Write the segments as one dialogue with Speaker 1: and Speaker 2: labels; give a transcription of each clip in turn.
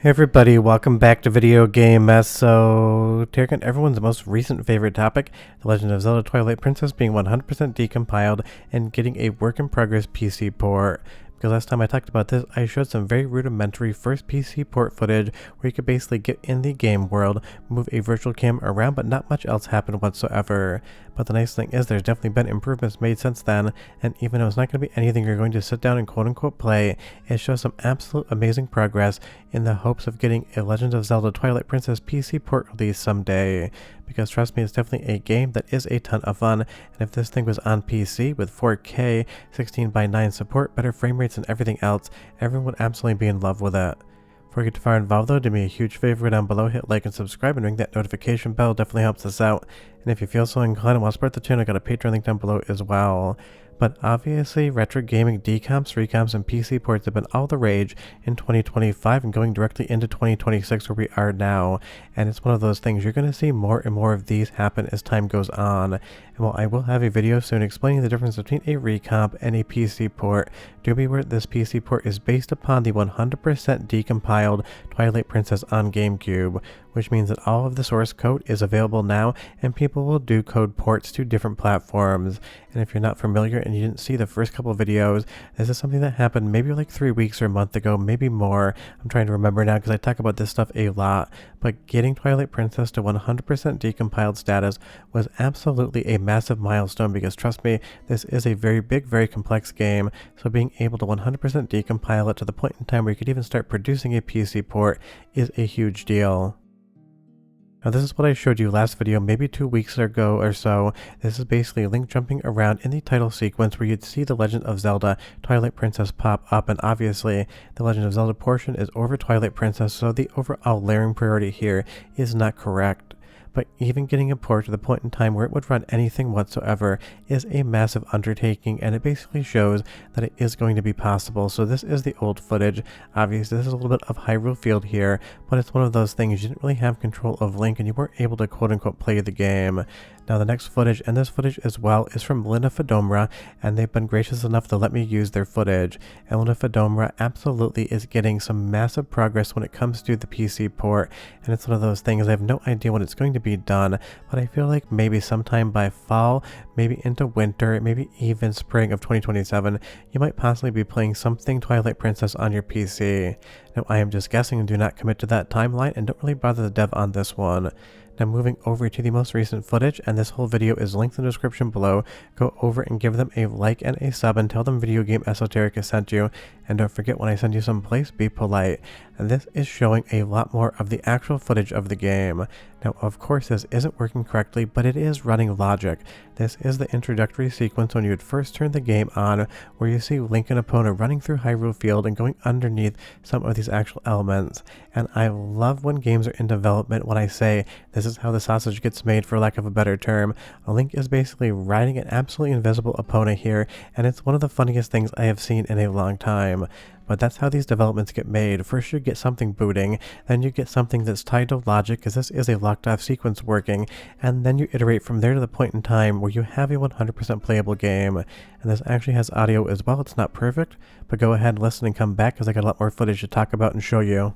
Speaker 1: Hey everybody, welcome back to Video Game Mess. So, taking everyone's most recent favorite topic, The Legend of Zelda Twilight Princess being 100% decompiled and getting a work-in-progress PC port. Because last time I talked about this, I showed some very rudimentary first PC port footage where you could basically get in the game world, move a virtual cam around, but not much else happened whatsoever. But the nice thing is there's definitely been improvements made since then, and even though it's not going to be anything you're going to sit down and quote-unquote play, it shows some absolute amazing progress in the hopes of getting a Legend of Zelda Twilight Princess PC port release someday. Because trust me, it's definitely a game that is a ton of fun, and if this thing was on PC with 4K, 16:9 support, better frame rates and everything else, everyone would absolutely be in love with it. Before you get too far involved though, do me a huge favor down below, hit like and subscribe and ring that notification bell, definitely helps us out. And if you feel so inclined and want to support the channel, I got a Patreon link down below as well. But obviously, retro gaming decomps, recomps, and PC ports have been all the rage in 2025 and going directly into 2026 where we are now. And it's one of those things, you're going to see more and more of these happen as time goes on. And while I will have a video soon explaining the difference between a recomp and a PC port, do be aware this PC port is based upon the 100% decompiled Twilight Princess on GameCube, which means that all of the source code is available now and people will do code ports to different platforms. And if you're not familiar and you didn't see the first couple videos, this is something that happened maybe like 3 weeks or a month ago, maybe more. I'm trying to remember now because I talk about this stuff a lot. But getting Twilight Princess to 100% decompiled status was absolutely a massive milestone because trust me, this is a very big, very complex game. So being able to 100% decompile it to the point in time where you could even start producing a PC port is a huge deal. Now this is what I showed you last video, maybe 2 weeks ago or so. This is basically Link jumping around in the title sequence where you'd see the Legend of Zelda Twilight Princess pop up, and obviously the Legend of Zelda portion is over Twilight Princess, so the overall layering priority here is not correct. But even getting a port to the point in time where it would run anything whatsoever is a massive undertaking, and it basically shows that it is going to be possible. So this is the old footage. Obviously this is a little bit of Hyrule Field here, but it's one of those things you didn't really have control of Link and you weren't able to quote-unquote play the game. Now the next footage, and this footage as well, is from linifadomra, and they've been gracious enough to let me use their footage. And linifadomra absolutely is getting some massive progress when it comes to the PC port, and it's one of those things I have no idea when it's going to be done, but I feel like maybe sometime by fall, maybe into winter, maybe even spring of 2027, you might possibly be playing something Twilight Princess on your PC. Now I am just guessing and do not commit to that timeline and don't really bother the dev on this one. Now moving over to the most recent footage, and this whole video is linked in the description below. Go over and give them a like and a sub and tell them Video Game Esoteric has sent you. And don't forget, when I send you someplace, be polite. And this is showing a lot more of the actual footage of the game. Now of course this isn't working correctly, but it is running logic. This is the introductory sequence when you would first turn the game on, where you see Link and Epona running through Hyrule Field and going underneath some of these actual elements. And I love when games are in development when I say this is how the sausage gets made, for lack of a better term. Link is basically riding an absolutely invisible Epona here, and it's one of the funniest things I have seen in a long time. But that's how these developments get made. First you get something booting, then you get something that's tied to logic, because this is a locked off sequence working, and then you iterate from there to the point in time where you have a 100% playable game. And this actually has audio as well. It's not perfect, but go ahead and listen and come back because I got a lot more footage to talk about and show you.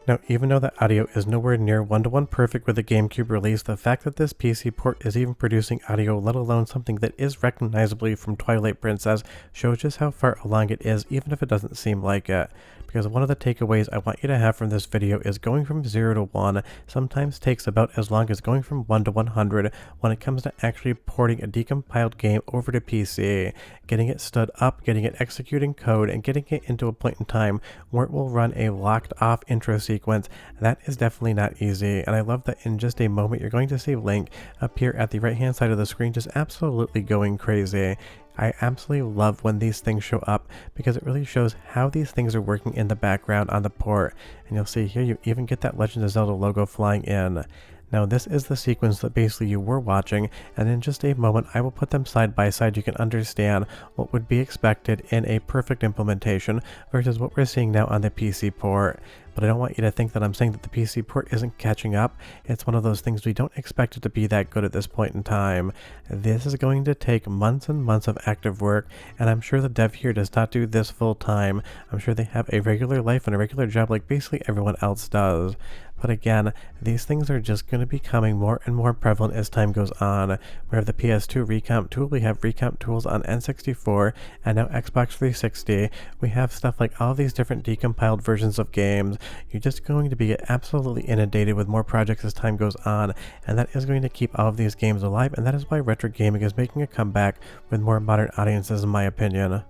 Speaker 1: Now, even though the audio is nowhere near one-to-one perfect with the GameCube release, the fact that this PC port is even producing audio, let alone something that is recognizably from Twilight Princess, shows just how far along it is, even if it doesn't seem like it. Because one of the takeaways I want you to have from this video is going from 0 to 1 sometimes takes about as long as going from 1 to 100 when it comes to actually porting a decompiled game over to PC, getting it stood up, getting it executing code, and getting it into a point in time where it will run a locked off intro sequence. That is definitely not easy, and I love that in just a moment you're going to see Link appear at the right hand side of the screen just absolutely going crazy. I absolutely love when these things show up because it really shows how these things are working in the background on the port. And you'll see here you even get that Legend of Zelda logo flying in. Now this is the sequence that basically you were watching, and in just a moment I will put them side by side. You can understand what would be expected in a perfect implementation versus what we're seeing now on the PC port. But I don't want you to think that I'm saying that the PC port isn't catching up. It's one of those things we don't expect it to be that good at this point in time. This is going to take months and months of active work, and I'm sure the dev here does not do this full time. I'm sure they have a regular life and a regular job like basically everyone else does. But again, these things are just going to be becoming more and more prevalent as time goes on. We have the PS2 recomp tool, we have recomp tools on N64, and now Xbox 360. We have stuff like all these different decompiled versions of games. You're just going to be absolutely inundated with more projects as time goes on, and that is going to keep all of these games alive, and that is why retro gaming is making a comeback with more modern audiences, in my opinion.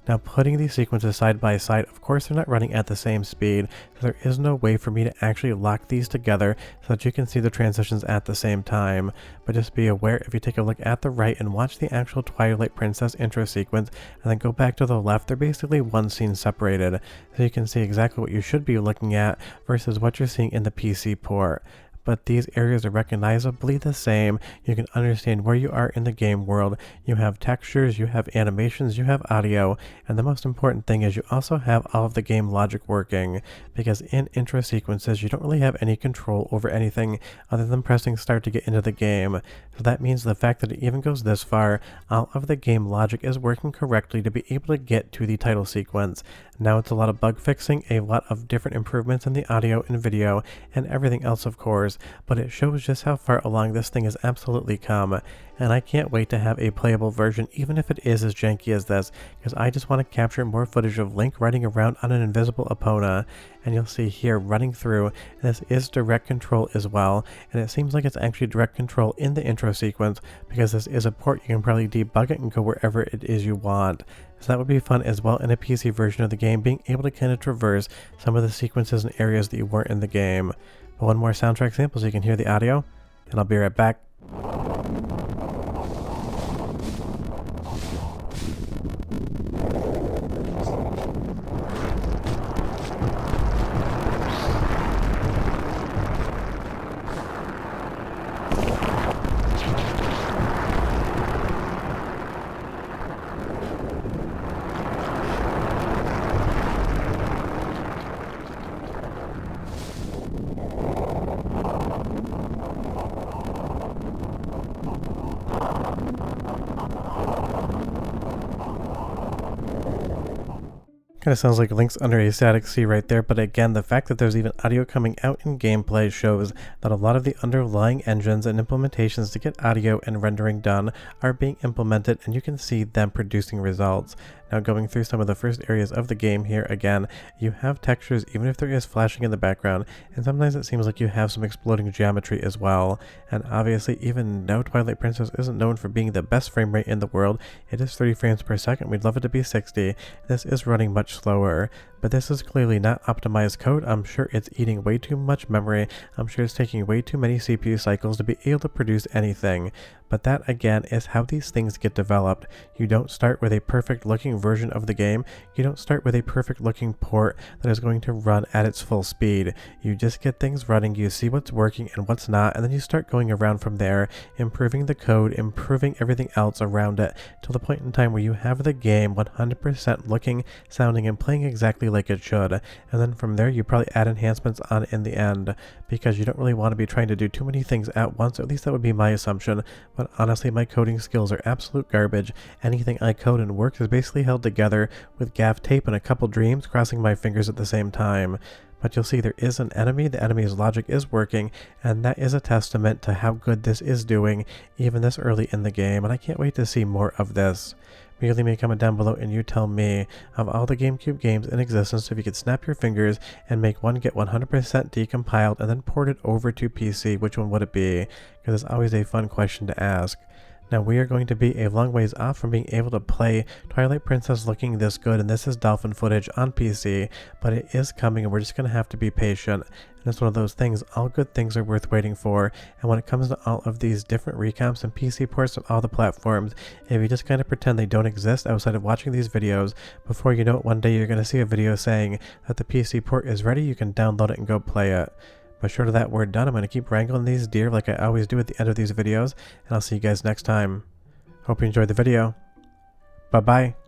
Speaker 1: Now, putting these sequences side by side, of course they're not running at the same speed, so there is no way for me to actually lock these together so that you can see the transitions at the same time. But just be aware, if you take a look at the right and watch the actual Twilight Princess intro sequence, and then go back to the left, they're basically one scene separated, so you can see exactly what you should be looking at versus what you're seeing in the PC port. But these areas are recognizably the same. You can understand where you are in the game world. You have textures, you have animations, you have audio, and the most important thing is you also have all of the game logic working, because in intro sequences you don't really have any control over anything other than pressing start to get into the game. So that means the fact that it even goes this far, all of the game logic is working correctly to be able to get to the title sequence. Now it's a lot of bug fixing, a lot of different improvements in the audio and video, and everything else of course, but it shows just how far along this thing has absolutely come, and I can't wait to have a playable version even if it is as janky as this, because I just want to capture more footage of Link riding around on an invisible Epona. And you'll see here running through, this is direct control as well, and it seems like it's actually direct control in the intro sequence, because this is a port. You can probably debug it and go wherever it is you want. So that would be fun as well in a PC version of the game, being able to kind of traverse some of the sequences and areas that you weren't in the game. But one more soundtrack sample so you can hear the audio, and I'll be right back. Kind of sounds like Link's under a static sea right there, but again, the fact that there's even audio coming out in gameplay shows that a lot of the underlying engines and implementations to get audio and rendering done are being implemented, and you can see them producing results. Now, going through some of the first areas of the game here, again, you have textures even if there is flashing in the background, and sometimes it seems like you have some exploding geometry as well. And obviously, even though Twilight Princess isn't known for being the best frame rate in the world, it is 30 frames per second. We'd love it to be 60. This is running much slower, but this is clearly not optimized code. I'm sure it's eating way too much memory. I'm sure it's taking way too many CPU cycles to be able to produce anything. But that again is how these things get developed. You don't start with a perfect looking version of the game. You don't start with a perfect looking port that is going to run at its full speed. You just get things running, you see what's working and what's not, and then you start going around from there, improving the code, improving everything else around it, till the point in time where you have the game 100% looking, sounding, and playing exactly like it should. And then from there you probably add enhancements on in the end, because you don't really want to be trying to do too many things at once. At least that would be my assumption. But honestly, my coding skills are absolute garbage. Anything I code and work is basically held together with gaff tape and a couple dreams, crossing my fingers at the same time. But you'll see there is an enemy, the enemy's logic is working, and that is a testament to how good this is doing, even this early in the game, and I can't wait to see more of this. Really leave me a comment down below and you tell me, of all the GameCube games in existence, if you could snap your fingers and make one get 100% decompiled and then port it over to PC, which one would it be? Because it's always a fun question to ask. Now we are going to be a long ways off from being able to play Twilight Princess looking this good, and this is dolphin footage on PC, but it is coming and we're just going to have to be patient. And it's one of those things, all good things are worth waiting for, and when it comes to all of these different recomps and PC ports of all the platforms, if you just kind of pretend they don't exist outside of watching these videos, before you know it, one day you're going to see a video saying that the PC port is ready, you can download it and go play it. But short of that, we're done. I'm going to keep wrangling these deer like I always do at the end of these videos, and I'll see you guys next time. Hope you enjoyed the video. Bye-bye.